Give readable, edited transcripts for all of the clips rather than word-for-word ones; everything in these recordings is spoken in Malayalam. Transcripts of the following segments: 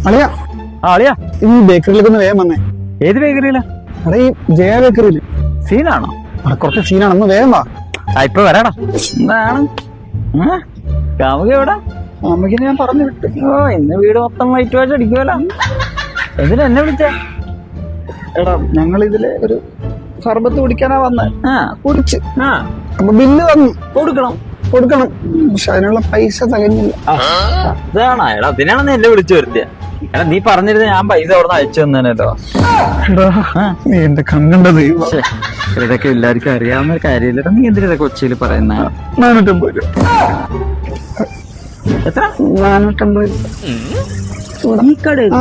അളിയാ അളിയാ ഈ ബേക്കറിയിലേക്ക് ഒന്ന് വേഗം വന്നേ. ഏത് ബേക്കറിയിലാ? അവിടെ ഈ ജയ ബേക്കറിയില് സീനാണോ? അവിടെ കുറച്ച് സീനാണെന്ന് വേഗം വാ. ഇപ്പൊ വരാടാ. എന്താണ് കാമുക എവിടാ? അമ്മയ്ക്ക് ഞാൻ പറഞ്ഞു വിട്ടു. ഓ ഇന്ന് വീട് മൊത്തം വൈറ്റ് വാഷ് അടിക്കുമല്ലോ. എന്തിനാ എന്നെ വിളിച്ച? എടാ ഞങ്ങൾ ഇതില് ഒരു സർബത്ത് കുടിക്കാനാ വന്നത്. കുടിച്ച് ആ അപ്പൊ ബില്ല് വന്നു. കൊടുക്കണം പക്ഷെ അതിനുള്ള പൈസ തികഞ്ഞില്ല. ഇതാണോ എടാ? അതിനാണ് എന്നെ വിളിച്ചു വരുത്തിയ. എടാ നീ പറഞ്ഞിരുന്ന ഞാൻ പൈസ അവിടെ നിന്ന് അയച്ചു തന്നേനല്ലോ. നീ എന്റെ കണ്ണുണ്ട ദൈവം. ഇതൊക്കെ എല്ലാവർക്കും അറിയാവുന്ന കാര്യമില്ല. നീ എന്തിനാ കൊച്ചിയിൽ പറയുന്ന? 450 രൂപ. എത്ര? 450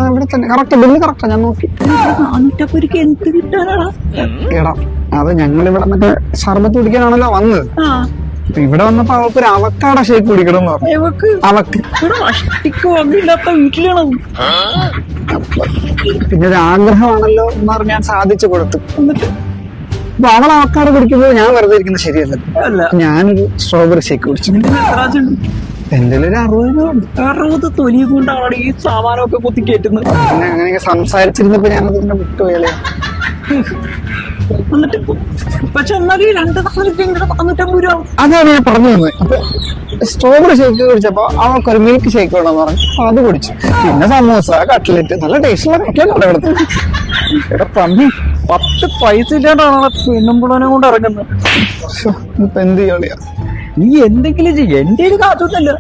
ഇവിടെ തന്നെ കറക്റ്റ് ബില്ല് കറക്റ്റാ. ഞാൻ നോക്കി. 450 എന്ത് കിട്ടാനാടാ? എടാ അത് ഞങ്ങളിവിടെ മറ്റേ സർബത്ത് കുടിക്കാനാണല്ലോ വന്നത്. ഇവിടെ വന്നപ്പോ അവക്കൊരു അവക്കാട ഷേക്ക് കുടിക്കണം എന്ന് പറഞ്ഞു. അവക്ക് വന്നില്ലാത്ത വീട്ടിലാണ്. പിന്നെ ഒരു ആഗ്രഹമാണല്ലോ എന്ന് പറഞ്ഞ് ഞാൻ സാധിച്ചു കൊടുത്തു. അപ്പൊ അവൾ അവക്കാട് കുടിക്കുമ്പോൾ ഞാൻ വെറുതെ ഇരിക്കുന്നത് ശരിയല്ല. ഞാനൊരു സ്ട്രോബെറി ഷേക്ക് കുടിച്ചു. എന്റെ ഒരു 60 തൊലിയും കൊണ്ടാണ് ഈ സാമാനമൊക്കെ കുത്തി കയറ്റുന്നത്. പിന്നെ അങ്ങനെയൊക്കെ സംസാരിച്ചിരുന്നപ്പോ ഞാനത് പിന്നെ വിട്ടുപോയാലേ. പക്ഷെ എന്നാലും 450 രൂപ. അതാണ് ഞാൻ പറഞ്ഞു തന്നത്. അപ്പൊ സ്ട്രോബെറി ഷേക്ക് കുടിച്ചപ്പോ അവൾക്കൊരു മിൽക്ക് ഷേക്ക് വേണമെന്ന് പറഞ്ഞു. അപ്പൊ അത് കുടിച്ചു. പിന്നെ സമൂസ, കട്ട്ലറ്റ്, നല്ല ടേസ്റ്റുള്ള കട്ട്ലറ്റ് അവിടെ എടുത്തു. എടാ പന്നി 10 പൈസ ഇല്ലാണ്ടാണ് പെണ്ണുമ്പുളനെ കൊണ്ട് ഇറങ്ങുന്നത്. ഇപ്പൊ എന്ത് ചെയ്യാ? നീ എന്തെങ്കിലും ചെയ്യ. എന്റെ ഒരു കാശൊന്നുമില്ല.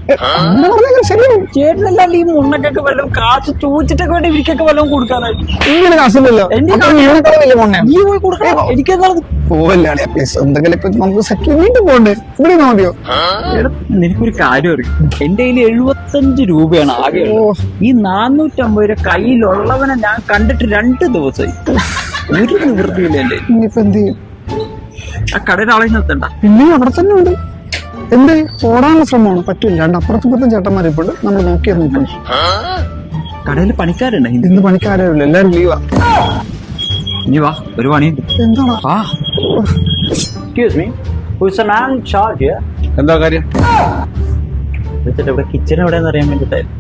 ചേട്ടനല്ല ഈ മുണ്ണക്കൊക്കെ വല്ലതും കാശ് ചോദിച്ചിട്ടൊക്കെ വേണ്ടി ഇവർക്കൊക്കെ വല്ലതും കൊടുക്കാനായിട്ട്. ഇങ്ങനെ കാശില്ലല്ലോ. നീ പോയി കൊടുക്കണം. എനിക്കെന്താണ് പോവല്ലേ പ്ലീസ്. എന്തെങ്കിലും ഇപ്പൊ നമുക്ക് സെറ്റിൽമെന്റ് പോണ്ടേ? ഇവിടെ മതിയോ? നിനക്കൊരു കാര്യം അറിയും. എന്റെ കയ്യിൽ 75 രൂപയാണ് ആകെ. ഈ 450 രൂപ കയ്യിലുള്ളവനെ ഞാൻ കണ്ടിട്ട് 2 ദിവസമായി. ഒരു നിവൃത്തിയില്ല എന്റെ. ഇനിയിപ്പോ എന്ത് ചെയ്യും? ആ കടയിൽ ആളെ നിർത്തണ്ട. പിന്നെ അവിടെ തന്നെ ഉണ്ട്. എന്ത് ഓടാനുള്ള ശ്രമമാണ്. പറ്റില്ല. രണ്ട് അപ്പുറത്തും ചേട്ടന്മാർ ഇപ്പോൾ നമ്മൾ നോക്കിയാൽ നോക്കണം. കടയിൽ പണിക്കാരുണ്ട്. ഇന്ന് പണിക്കാരില്ല, എല്ലാരും ലീവാ. ഇനി വാ, ഒരു പണിയുണ്ട്. എന്താണോ? എന്താ കാര്യം? ഇവിടെ കിച്ചൺ എവിടെയെന്ന് അറിയാൻ വേണ്ടിട്ടായിരുന്നു.